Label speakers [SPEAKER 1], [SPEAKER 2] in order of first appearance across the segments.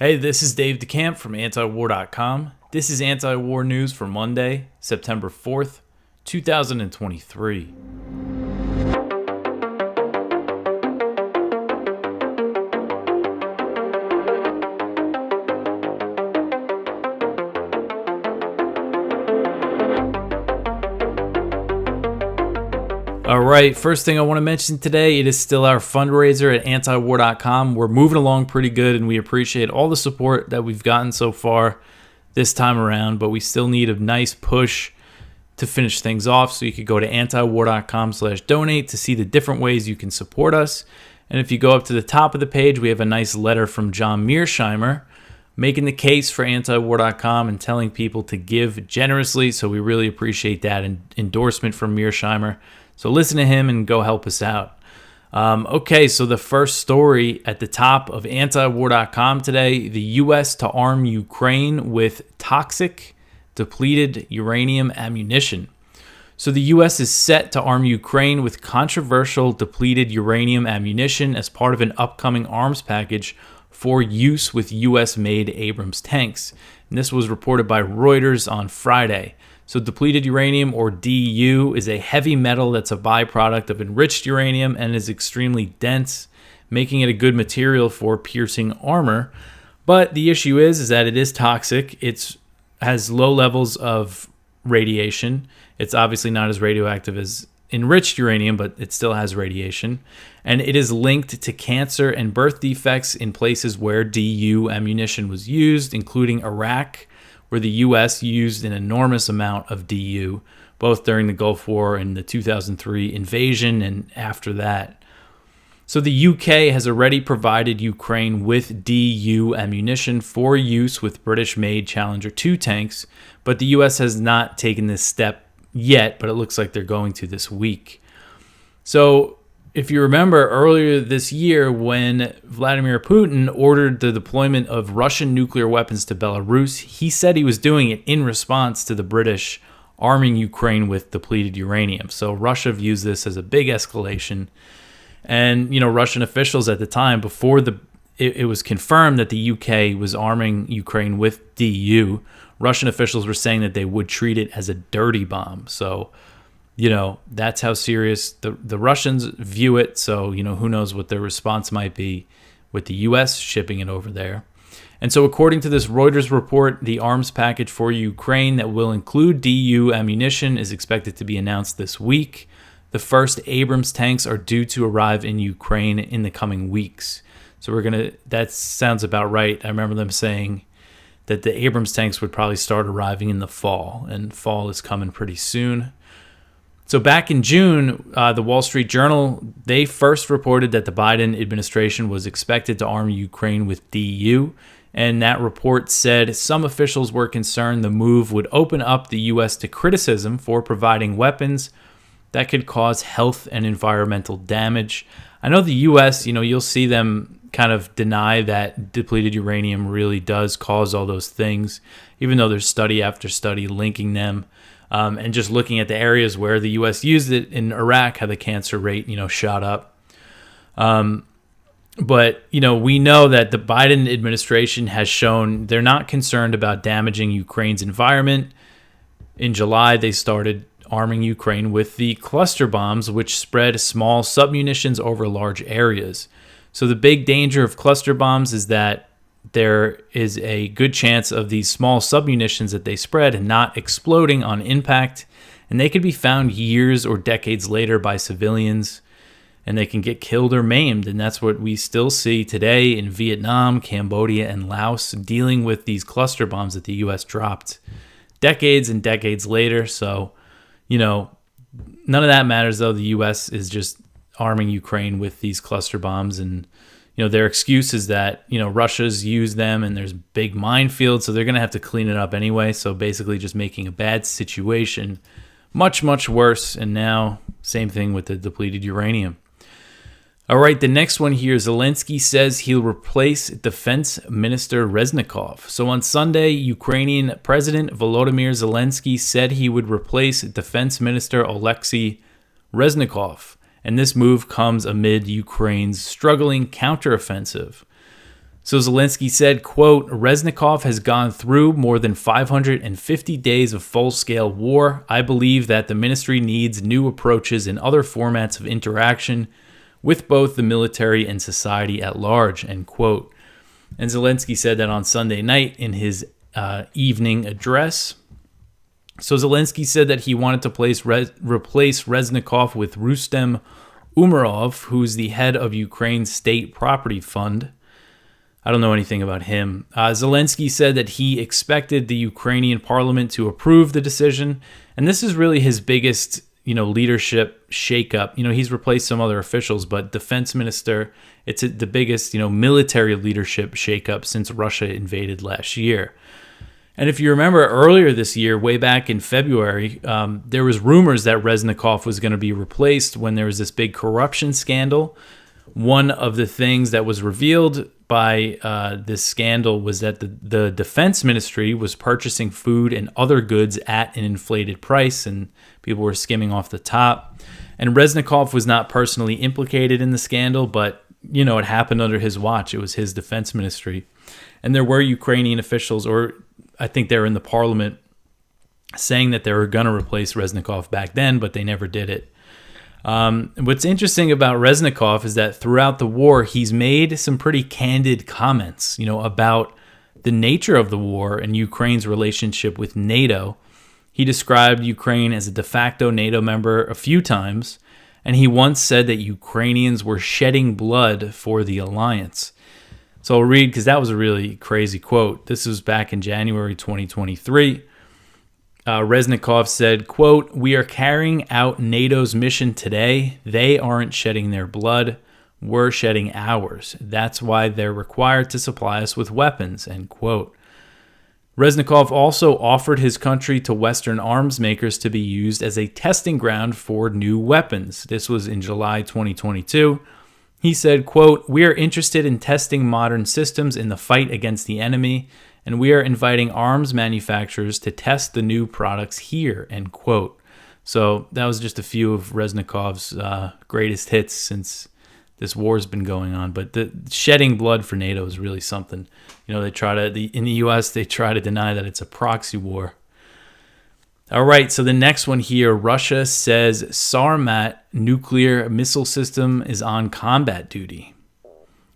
[SPEAKER 1] Hey, this is Dave DeCamp from antiwar.com. This is anti-war news for Monday, September 4th, 2023. All right, first thing I want to mention today, it is still our fundraiser at antiwar.com. We're moving along pretty good, and we appreciate all the support that we've gotten so far this time around, but we still need a nice push to finish things off, so you could go to antiwar.com/donate to see the different ways you can support us. And if you go up to the top of the page, we have a nice letter from John Mearsheimer making the case for antiwar.com and telling people to give generously, so we really appreciate that endorsement from Mearsheimer. So listen to him and go help us out. Okay, so the first story at the top of antiwar.com today, the U.S. to arm Ukraine with toxic, depleted uranium ammunition. So the U.S. is set to arm Ukraine with controversial depleted uranium ammunition as part of an upcoming arms package for use with U.S.-made Abrams tanks. And this was reported by Reuters on Friday. So depleted uranium, or DU, is a heavy metal that's a byproduct of enriched uranium and is extremely dense, making it a good material for piercing armor. But the issue is that it is toxic. It has low levels of radiation. It's obviously not as radioactive as enriched uranium, but it still has radiation. And it is linked to cancer and birth defects in places where DU ammunition was used, including Iraq, where the U.S. used an enormous amount of DU, both during the Gulf War and the 2003 invasion and after that. So the UK has already provided Ukraine with DU ammunition for use with British-made Challenger 2 tanks, but the U.S. has not taken this step yet, but it looks like they're going to this week. So if you remember earlier this year when Vladimir Putin ordered the deployment of Russian nuclear weapons to Belarus, he said he was doing it in response to the British arming Ukraine with depleted uranium. So Russia views this as a big escalation. And, Russian officials at the time, before it was confirmed that the UK was arming Ukraine with DU, Russian officials were saying that they would treat it as a dirty bomb. So that's how serious the Russians view it. So, who knows what their response might be with the U.S. shipping it over there. And so according to this Reuters report, the arms package for Ukraine that will include DU ammunition is expected to be announced this week. The first Abrams tanks are due to arrive in Ukraine in the coming weeks. So that sounds about right. I remember them saying that the Abrams tanks would probably start arriving in the fall, and fall is coming pretty soon. So back in June, the Wall Street Journal, they first reported that the Biden administration was expected to arm Ukraine with DU, and that report said some officials were concerned the move would open up the U.S. to criticism for providing weapons that could cause health and environmental damage. I know the U.S., you'll see them kind of deny that depleted uranium really does cause all those things, even though there's study after study linking them. And just looking at the areas where the U.S. used it in Iraq, how the cancer rate, shot up. But, we know that the Biden administration has shown they're not concerned about damaging Ukraine's environment. In July, they started arming Ukraine with the cluster bombs, which spread small submunitions over large areas. So the big danger of cluster bombs is that there is a good chance of these small submunitions that they spread not exploding on impact, and they could be found years or decades later by civilians, and they can get killed or maimed. And that's what we still see today in Vietnam, Cambodia, and Laos, dealing with these cluster bombs that the U.S. dropped decades and decades later. So, none of that matters, though. The U.S. is just arming Ukraine with these cluster bombs, and their excuse is that, Russia's used them and there's big minefields, so they're going to have to clean it up anyway. So basically just making a bad situation much, much worse. And now, same thing with the depleted uranium. All right, the next one here, Zelensky says he'll replace Defense Minister Reznikov. So on Sunday, Ukrainian President Volodymyr Zelensky said he would replace Defense Minister Oleksiy Reznikov. And this move comes amid Ukraine's struggling counteroffensive. So Zelensky said, quote, Reznikov has gone through more than 550 days of full-scale war. I believe that the ministry needs new approaches and other formats of interaction with both the military and society at large, end quote. And Zelensky said that on Sunday night in his evening address. So Zelensky said that he wanted to replace Reznikov with Rustem Umerov, who's the head of Ukraine's state property fund. I don't know anything about him. Zelensky said that he expected the Ukrainian parliament to approve the decision, and this is really his biggest, leadership shakeup. He's replaced some other officials, but defense minister, it's the biggest, military leadership shakeup since Russia invaded last year. And if you remember earlier this year, way back in February, there was rumors that Reznikov was going to be replaced when there was this big corruption scandal. One of the things that was revealed by this scandal was that the defense ministry was purchasing food and other goods at an inflated price, and people were skimming off the top. And Reznikov was not personally implicated in the scandal, but, it happened under his watch. It was his defense ministry. And there were Ukrainian officials, or I think they were in the parliament, saying that they were going to replace Reznikov back then, but they never did it. What's interesting about Reznikov is that throughout the war, he's made some pretty candid comments, about the nature of the war and Ukraine's relationship with NATO. He described Ukraine as a de facto NATO member a few times, and he once said that Ukrainians were shedding blood for the alliance. So I'll read, because that was a really crazy quote. This was back in January 2023. Reznikov said, quote, we are carrying out NATO's mission today. They aren't shedding their blood. We're shedding ours. That's why they're required to supply us with weapons, end quote. Reznikov also offered his country to Western arms makers to be used as a testing ground for new weapons. This was in July 2022. He said, quote, we are interested in testing modern systems in the fight against the enemy, and we are inviting arms manufacturers to test the new products here, end quote. So that was just a few of Reznikov's greatest hits since this war's been going on. But the shedding blood for NATO is really something. They try to, in the U.S., they try to deny that it's a proxy war. All right, so the next one here, Russia says Sarmat nuclear missile system is on combat duty.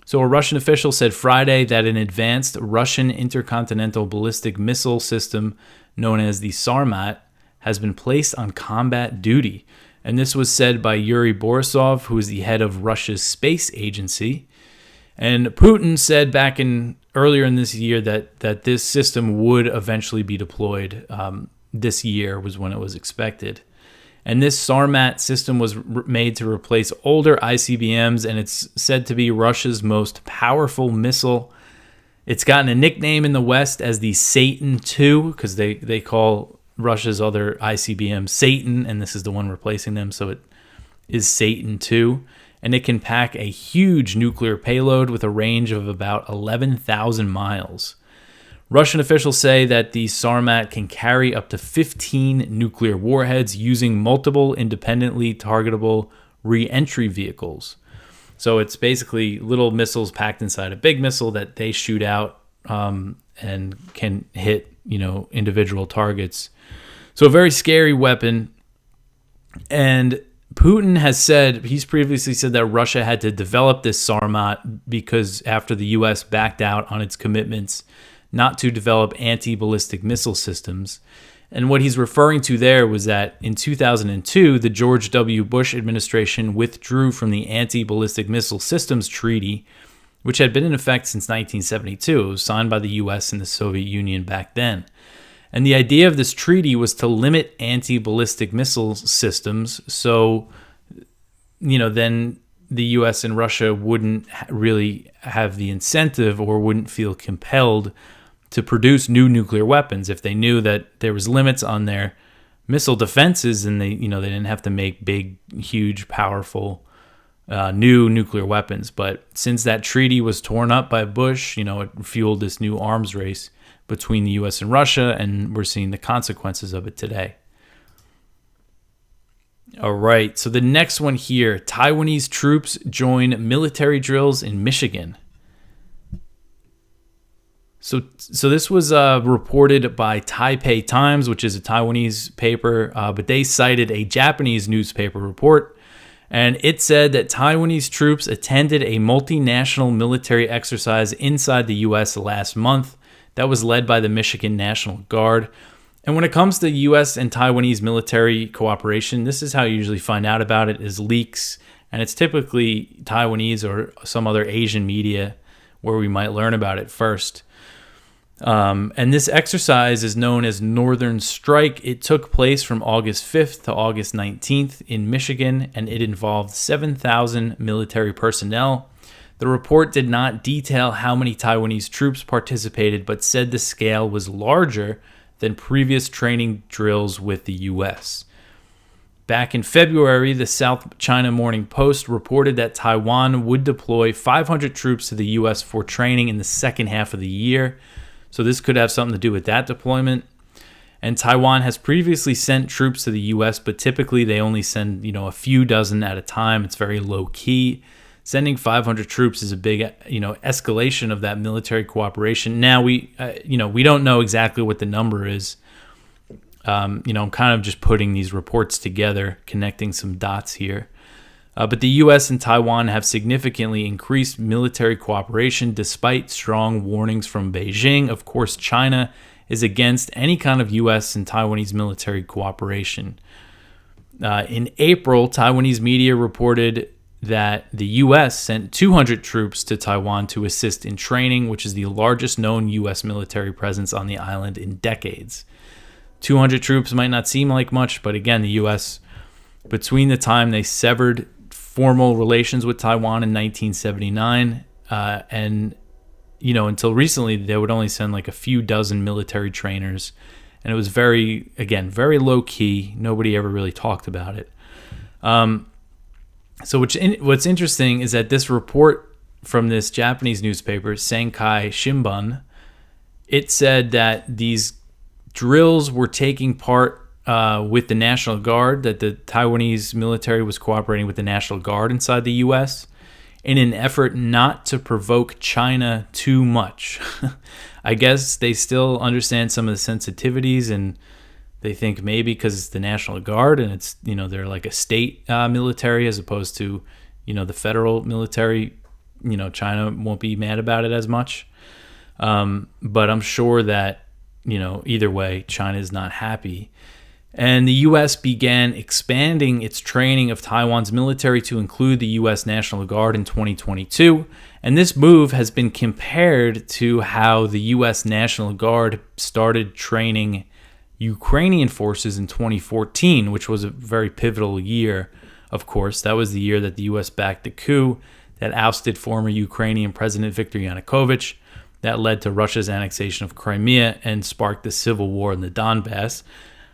[SPEAKER 1] So a Russian official said Friday that an advanced Russian intercontinental ballistic missile system known as the Sarmat has been placed on combat duty. And this was said by Yuri Borisov, who is the head of Russia's space agency. And Putin said back earlier in this year that this system would eventually be deployed. This year was when it was expected. And this Sarmat system was made to replace older ICBMs, and it's said to be Russia's most powerful missile. It's gotten a nickname in the West as the Satan II, because they call Russia's other ICBM Satan, and this is the one replacing them, so it is Satan II. And it can pack a huge nuclear payload with a range of about 11,000 miles. Russian officials say that the Sarmat can carry up to 15 nuclear warheads using multiple independently targetable re-entry vehicles. So it's basically little missiles packed inside a big missile that they shoot out and can hit, individual targets. So a very scary weapon. And Putin has said, he's previously said that Russia had to develop this Sarmat because after the U.S. backed out on its commitments not to develop anti-ballistic missile systems. And what he's referring to there was that in 2002, the George W. Bush administration withdrew from the Anti-Ballistic Missile Systems Treaty, which had been in effect since 1972. It was signed by the U.S. and the Soviet Union back then. And the idea of this treaty was to limit anti-ballistic missile systems so, then the U.S. and Russia wouldn't really have the incentive or wouldn't feel compelled to produce new nuclear weapons if they knew that there was limits on their missile defenses and they didn't have to make big, huge, powerful new nuclear weapons. But since that treaty was torn up by Bush, it fueled this new arms race between the U.S. and Russia, and we're seeing the consequences of it today. All right, so the next one here, Taiwanese troops join military drills in Michigan. So this was reported by Taipei Times, which is a Taiwanese paper, but they cited a Japanese newspaper report, and it said that Taiwanese troops attended a multinational military exercise inside the U.S. last month that was led by the Michigan National Guard. And when it comes to U.S. and Taiwanese military cooperation, this is how you usually find out about it, is leaks, and it's typically Taiwanese or some other Asian media where we might learn about it first. And this exercise is known as Northern Strike. It took place from August 5th to August 19th in Michigan, and it involved 7,000 military personnel. The report did not detail how many Taiwanese troops participated, but said the scale was larger than previous training drills with the U.S. Back in February, the South China Morning Post reported that Taiwan would deploy 500 troops to the U.S. for training in the second half of the year. So this could have something to do with that deployment. And Taiwan has previously sent troops to the U.S., but typically they only send, a few dozen at a time. It's very low key. Sending 500 troops is a big, escalation of that military cooperation. Now we don't know exactly what the number is. I'm kind of just putting these reports together, connecting some dots here. But the U.S. and Taiwan have significantly increased military cooperation despite strong warnings from Beijing. Of course, China is against any kind of U.S. and Taiwanese military cooperation. In April, Taiwanese media reported that the U.S. sent 200 troops to Taiwan to assist in training, which is the largest known U.S. military presence on the island in decades. 200 troops might not seem like much, but again, the U.S., between the time they severed formal relations with Taiwan in 1979 and until recently, they would only send like a few dozen military trainers, and it was very low key. Nobody ever really talked about it. So what's interesting is that this report from this Japanese newspaper, Sankei Shimbun, it said that these drills were taking part with the National Guard, that the Taiwanese military was cooperating with the National Guard inside the U.S. in an effort not to provoke China too much. I guess they still understand some of the sensitivities, and they think maybe because it's the National Guard and it's, they're like a state military as opposed to, the federal military, China won't be mad about it as much. But I'm sure that, either way, China is not happy. And the U.S. began expanding its training of Taiwan's military to include the U.S. National Guard in 2022. And this move has been compared to how the U.S. National Guard started training Ukrainian forces in 2014, which was a very pivotal year, of course. That was the year that the U.S. backed the coup that ousted former Ukrainian President Viktor Yanukovych, that led to Russia's annexation of Crimea and sparked the civil war in the Donbass.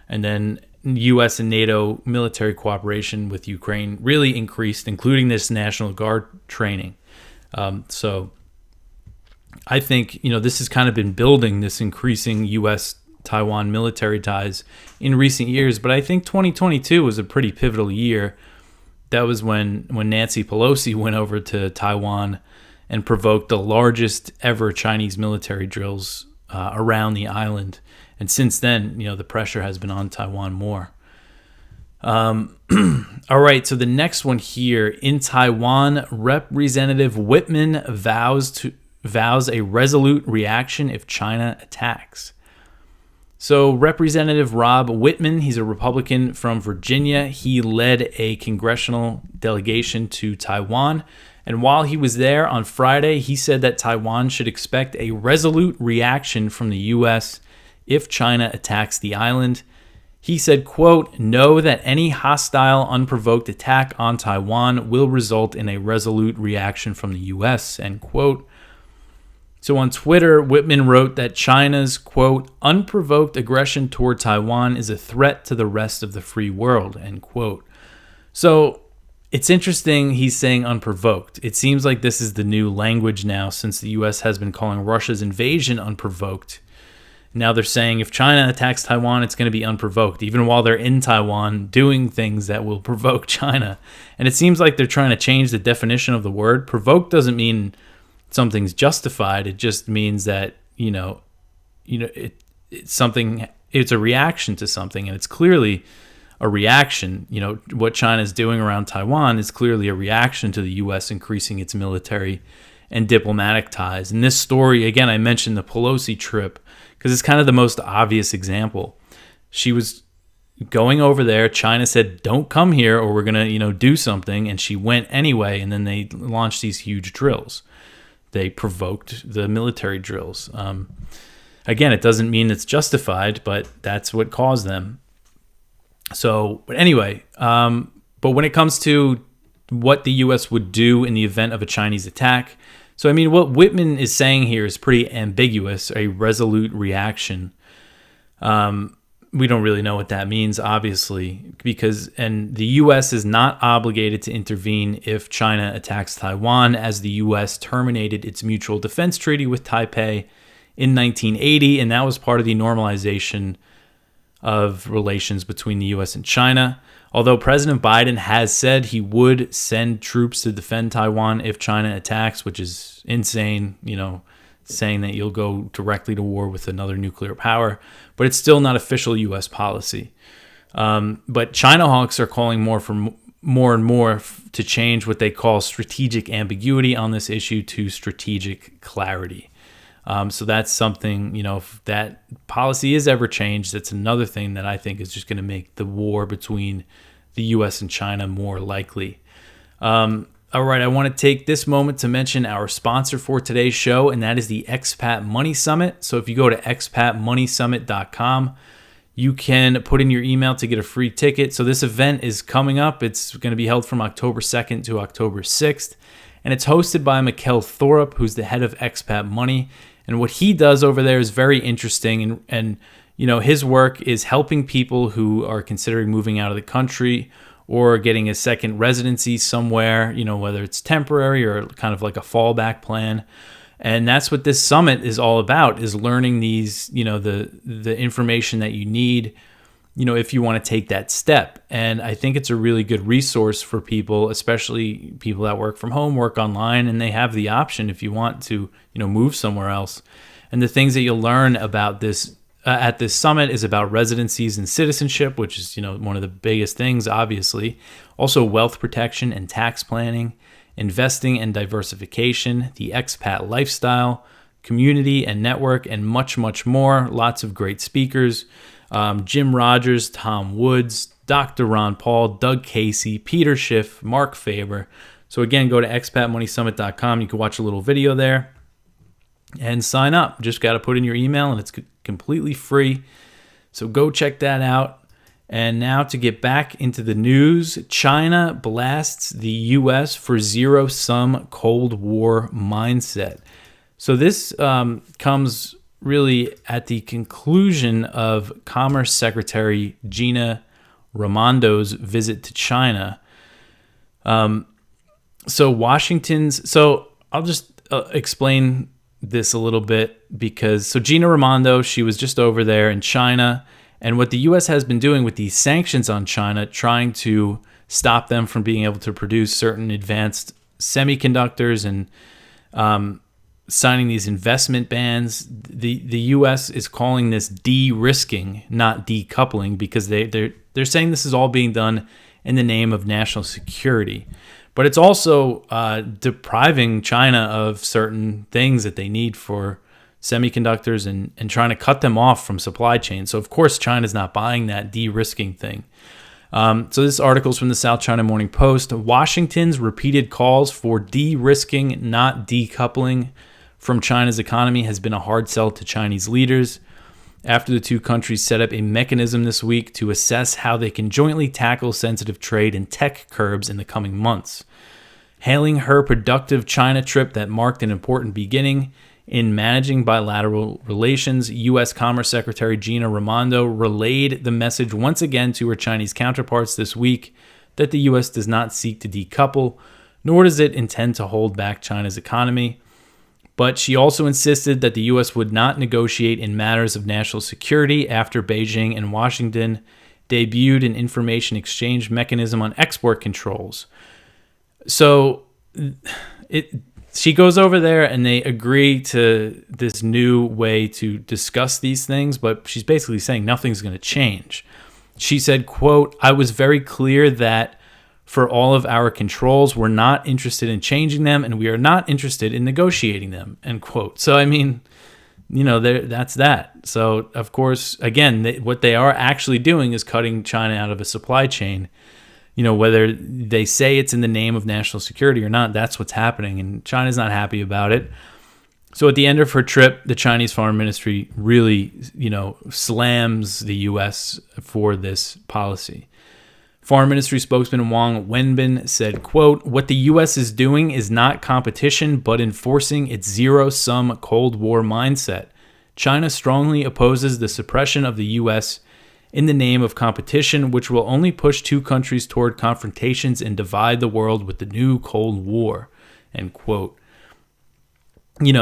[SPEAKER 1] And then U.S. and NATO military cooperation with Ukraine really increased, including this National Guard training. So I think, this has kind of been building, this increasing U.S.-Taiwan military ties in recent years. But I think 2022 was a pretty pivotal year. That was when Nancy Pelosi went over to Taiwan and provoked the largest ever Chinese military drills around the island. And since then, the pressure has been on Taiwan more. All right, so the next one here. In Taiwan, Representative Whitman vows a resolute reaction if China attacks. So Representative Rob Whitman, he's a Republican from Virginia. He led a congressional delegation to Taiwan. And while he was there on Friday, he said that Taiwan should expect a resolute reaction from the U.S. if China attacks the island. He said, quote, "Know that any hostile, unprovoked attack on Taiwan will result in a resolute reaction from the U.S., end quote. So on Twitter, Whitman wrote that China's, quote, "unprovoked aggression toward Taiwan is a threat to the rest of the free world," end quote. So it's interesting he's saying unprovoked. It seems like this is the new language now since the U.S. has been calling Russia's invasion unprovoked. Now they're saying if China attacks Taiwan, it's going to be unprovoked, even while they're in Taiwan doing things that will provoke China. And it seems like they're trying to change the definition of the word. Provoke doesn't mean something's justified. It just means that, it's something. It's a reaction to something, and it's clearly a reaction. What China is doing around Taiwan is clearly a reaction to the U.S. increasing its military and diplomatic ties. In this story, again, I mentioned the Pelosi trip because it's kind of the most obvious example. She was going over there. China said, "Don't come here, or we're gonna, do something," and she went anyway. And then they launched these huge drills. They provoked the military drills. Again, it doesn't mean it's justified, but that's what caused them. But anyway, but when it comes to what the U.S. would do in the event of a Chinese attack, so I mean, what Whitman is saying here is pretty ambiguous, a resolute reaction. We don't really know what that means, obviously, and the U.S. is not obligated to intervene if China attacks Taiwan, as the U.S. terminated its mutual defense treaty with Taipei in 1980, and that was part of the normalization of relations between the U.S. and China. Although President Biden has said he would send troops to defend Taiwan if China attacks, which is insane, saying that you'll go directly to war with another nuclear power, but it's still not official U.S. policy. But China hawks are calling more and more to change what they call strategic ambiguity on this issue to strategic clarity. So that's something, if that policy is ever changed, that's another thing that I think is just going to make the war between the U.S. and China more likely. All right, I want to take this moment to mention our sponsor for today's show, and that is the Expat Money Summit. So if you go to expatmoneysummit.com, you can put in your email to get a free ticket. So this event is coming up. It's going to be held from October 2nd to October 6th, and it's hosted by Mikkel Thorup, who's the head of Expat Money. And what he does over there is very interesting. And his work is helping people who are considering moving out of the country or getting a second residency somewhere, whether it's temporary or kind of like a fallback plan. And that's what this summit is all about, is learning these, the information that you need, if you want to take that step. And I think it's a really good resource for people, especially people that work from home, work online, and they have the option if you want to, move somewhere else. And the things that you'll learn about this at this summit is about residencies and citizenship, which is, one of the biggest things, obviously. Also wealth protection and tax planning, investing and diversification, the expat lifestyle, community and network, and much, much more. Lots of great speakers. Jim Rogers, Tom Woods, Dr. Ron Paul, Doug Casey, Peter Schiff, Mark Faber. So again, go to expatmoneysummit.com. You can watch a little video there and sign up. Just got to put in your email, and it's completely free. So go check that out. And now to get back into the news, China blasts the U.S. for zero-sum Cold War mindset. So this comes really at the conclusion of Commerce Secretary Gina Raimondo's visit to China. So I'll just explain this a little bit because Gina Raimondo, she was just over there in China, and what the U.S. has been doing with these sanctions on China, trying to stop them from being able to produce certain advanced semiconductors and signing these investment bans. The U.S. is calling this de-risking, not decoupling, because they're saying this is all being done in the name of national security. But it's also depriving China of certain things that they need for semiconductors and trying to cut them off from supply chains. So, of course, China's not buying that de-risking thing. So this article is from the South China Morning Post. Washington's repeated calls for de-risking, not decoupling from China's economy has been a hard sell to Chinese leaders after the two countries set up a mechanism this week to assess how they can jointly tackle sensitive trade and tech curbs in the coming months. Hailing her productive China trip that marked an important beginning in managing bilateral relations, U.S. Commerce Secretary Gina Raimondo relayed the message once again to her Chinese counterparts this week that the U.S. does not seek to decouple, nor does it intend to hold back China's economy. But she also insisted that the U.S. would not negotiate in matters of national security after Beijing and Washington debuted an information exchange mechanism on export controls. So she goes over there and they agree to this new way to discuss these things, but she's basically saying nothing's going to change. She said, quote, "I was very clear that for all of our controls, we're not interested in changing them and we are not interested in negotiating them," end quote. So, I mean, that's that. So, of course, again, what they are actually doing is cutting China out of a supply chain. Whether they say it's in the name of national security or not, that's what's happening. And China's not happy about it. So at the end of her trip, the Chinese Foreign Ministry really, slams the U.S. for this policy. Foreign Ministry spokesman Wang Wenbin said, quote, "What the U.S. is doing is not competition, but enforcing its zero-sum Cold War mindset. China strongly opposes the suppression of the U.S. in the name of competition, which will only push two countries toward confrontations and divide the world with the new Cold War," end quote.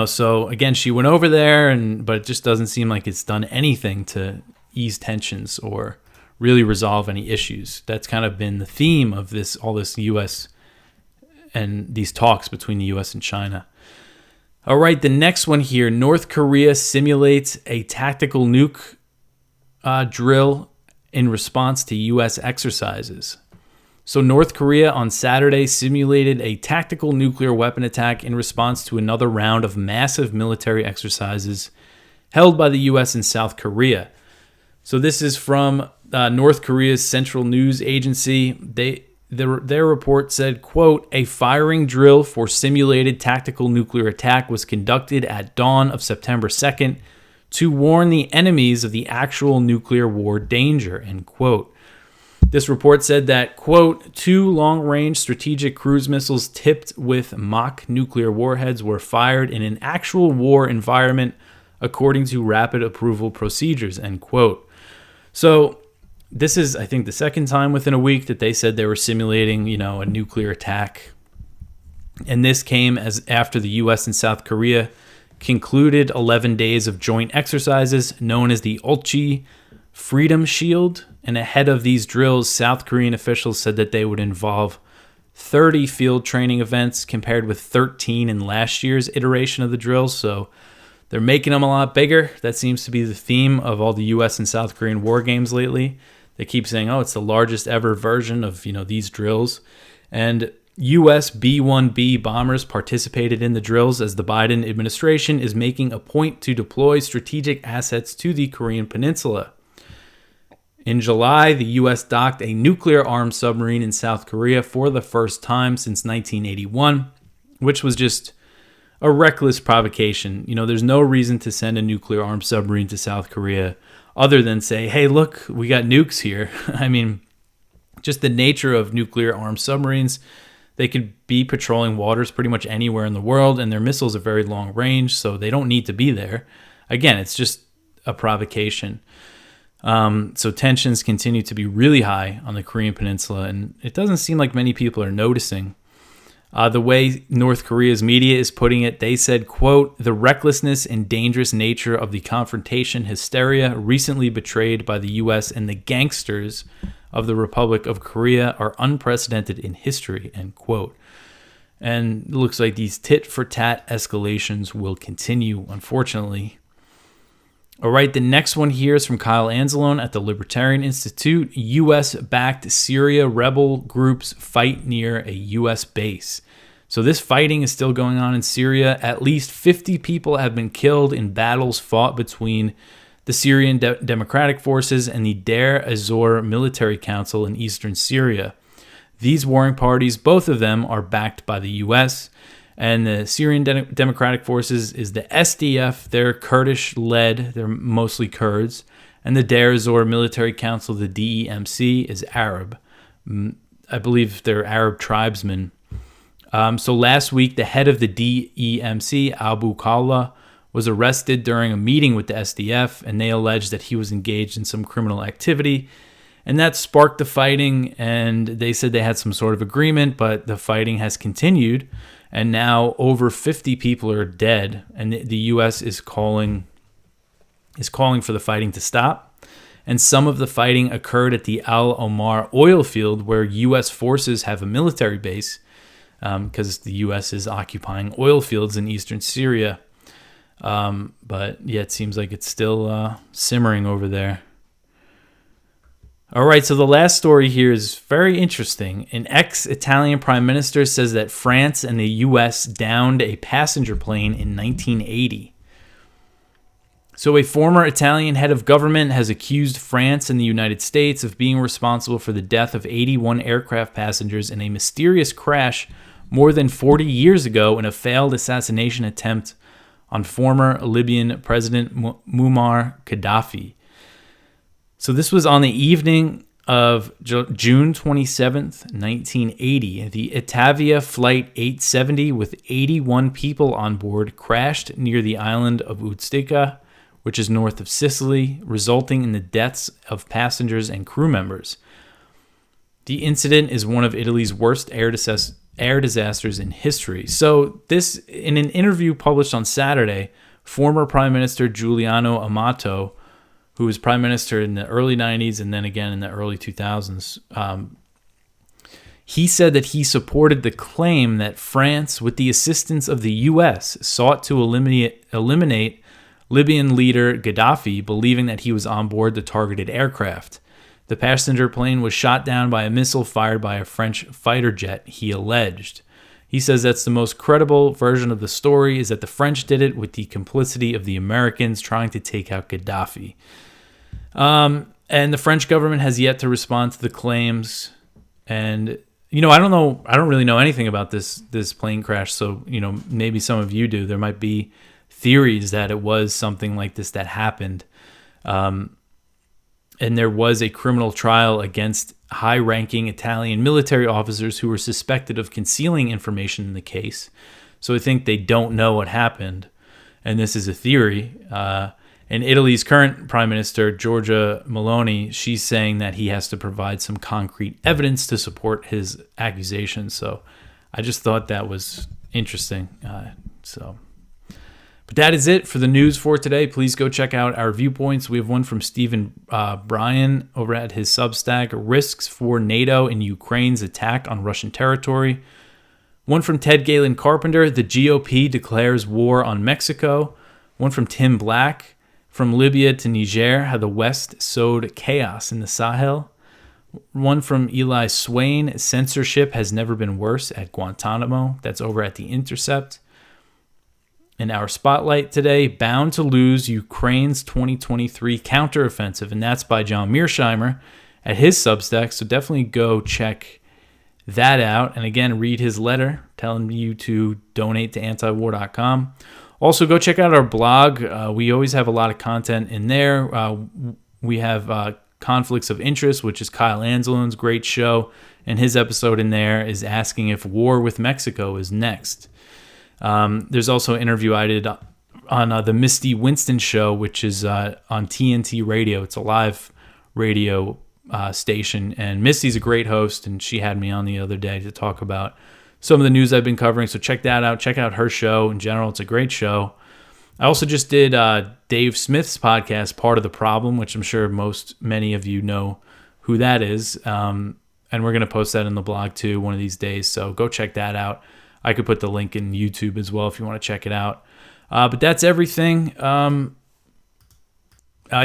[SPEAKER 1] So again, she went over there, but it just doesn't seem like it's done anything to ease tensions or really resolve any issues. That's kind of been the theme of all this U.S. and these talks between the U.S. and China. All right, the next one here, North Korea simulates a tactical nuke drill in response to U.S. exercises. So North Korea on Saturday simulated a tactical nuclear weapon attack in response to another round of massive military exercises held by the U.S. and South Korea. So this is from North Korea's Central News Agency. Their report said, quote, "A firing drill for simulated tactical nuclear attack was conducted at dawn of September 2nd to warn the enemies of the actual nuclear war danger," end quote. This report said that, quote, "2 long-range strategic cruise missiles tipped with mock nuclear warheads were fired in an actual war environment according to rapid approval procedures," end quote. So this is, I think, the second time within a week that they said they were simulating, a nuclear attack. And this came as after the U.S. and South Korea concluded 11 days of joint exercises known as the Ulchi Freedom Shield. And ahead of these drills, South Korean officials said that they would involve 30 field training events compared with 13 in last year's iteration of the drills. So they're making them a lot bigger. That seems to be the theme of all the U.S. and South Korean war games lately. They keep saying, oh, it's the largest ever version of, these drills. And U.S. B-1B bombers participated in the drills as the Biden administration is making a point to deploy strategic assets to the Korean Peninsula. In July, the U.S. docked a nuclear-armed submarine in South Korea for the first time since 1981, which was just a reckless provocation. There's no reason to send a nuclear-armed submarine to South Korea other than say, hey, look, we got nukes here. I mean, just the nature of nuclear-armed submarines, they could be patrolling waters pretty much anywhere in the world, and their missiles are very long range, so they don't need to be there. Again, it's just a provocation. So tensions continue to be really high on the Korean Peninsula, and it doesn't seem like many people are noticing. The way North Korea's media is putting it, they said, quote, "The recklessness and dangerous nature of the confrontation hysteria recently betrayed by the U.S. and the gangsters of the Republic of Korea are unprecedented in history," end quote. And it looks like these tit-for-tat escalations will continue, unfortunately. All right, the next one here is from Kyle Anzalone at the Libertarian Institute. U.S.-backed Syria rebel groups fight near a U.S. base. So this fighting is still going on in Syria. At least 50 people have been killed in battles fought between the Syrian Democratic Forces and the Deir ez-Zor Military Council in eastern Syria. These warring parties, both of them, are backed by the U.S., and the Syrian Democratic Forces is the SDF. They're Kurdish-led. They're mostly Kurds. And the Deir ez-Zor Military Council, the DEMC, is Arab. I believe they're Arab tribesmen. So last week, the head of the DEMC, Abu Khawla, was arrested during a meeting with the SDF, and they alleged that he was engaged in some criminal activity. And that sparked the fighting, and they said they had some sort of agreement, but the fighting has continued. And now over 50 people are dead, and the U.S. is calling for the fighting to stop. And some of the fighting occurred at the Al Omar oil field, where U.S. forces have a military base. because the U.S. is occupying oil fields in eastern Syria. But yeah, it seems like it's still simmering over there. All right, so the last story here is very interesting. An ex-Italian prime minister says that France and the U.S. downed a passenger plane in 1980. So a former Italian head of government has accused France and the United States of being responsible for the death of 81 aircraft passengers in a mysterious crash more than 40 years ago in a failed assassination attempt on former Libyan President Muammar Gaddafi. So this was on the evening of June 27th, 1980. The Itavia Flight 870 with 81 people on board crashed near the island of Ustica, which is north of Sicily, resulting in the deaths of passengers and crew members. The incident is one of Italy's worst air disasters in history. So this, in an interview published on Saturday, former Prime Minister Giuliano Amato, who was prime minister in the early 90s and then again in the early 2000s, he said that he supported the claim that France, with the assistance of the U.S., sought to eliminate Libyan leader Gaddafi, believing that he was on board the targeted aircraft. The passenger plane was shot down by a missile fired by a French fighter jet, he alleged. He says that's the most credible version of the story, is that the French did it with the complicity of the Americans trying to take out Gaddafi. And the French government has yet to respond to the claims. And, I don't really know anything about this plane crash. So, maybe some of you do. There might be theories that it was something like this that happened. And there was a criminal trial against high-ranking Italian military officers who were suspected of concealing information in the case. So I think they don't know what happened. And this is a theory. And Italy's current prime minister, Giorgia Meloni, she's saying that he has to provide some concrete evidence to support his accusations. So I just thought that was interesting. But that is it for the news for today. Please go check out our viewpoints. We have one from Stephen Bryan over at his Substack, Risks for NATO in Ukraine's Attack on Russian Territory. One from Ted Galen Carpenter, The GOP Declares War on Mexico. One from Tim Black, From Libya to Niger, How the West Sowed Chaos in the Sahel. One from Eli Swain, Censorship Has Never Been Worse at Guantanamo. That's over at The Intercept. In our spotlight today, Bound to Lose, Ukraine's 2023 Counteroffensive, and that's by John Mearsheimer at his Substack, so definitely go check that out. And again, read his letter telling you to donate to antiwar.com. Also, go check out our blog. We always have a lot of content in there. We have Conflicts of Interest, which is Kyle Anzalon's great show, and his episode in there is asking if war with Mexico is next. There's also an interview I did on the Misty Winston show, which is on TNT Radio. It's a live radio station, and Misty's a great host, and she had me on the other day to talk about some of the news I've been covering, so check that out. Check out her show in general. It's a great show. I also just did Dave Smith's podcast, Part of the Problem, which I'm sure many of you know who that is, and we're going to post that in the blog too one of these days, so go check that out. I could put the link in YouTube as well if you want to check it out. But that's everything. I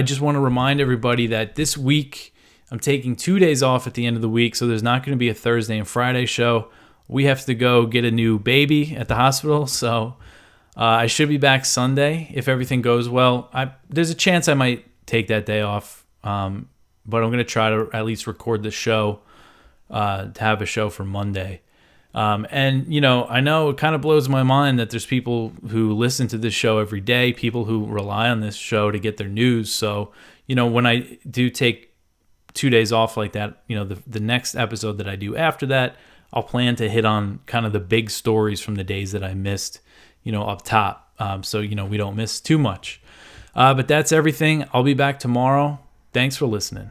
[SPEAKER 1] just want to remind everybody that this week I'm taking 2 days off at the end of the week, so there's not going to be a Thursday and Friday show. We have to go get a new baby at the hospital, so I should be back Sunday if everything goes well. There's a chance I might take that day off, but I'm going to try to at least record the show to have a show for Monday. And, I know it kind of blows my mind that there's people who listen to this show every day, people who rely on this show to get their news. So, when I do take 2 days off like that, the next episode that I do after that, I'll plan to hit on kind of the big stories from the days that I missed, up top. So, we don't miss too much. But that's everything. I'll be back tomorrow. Thanks for listening.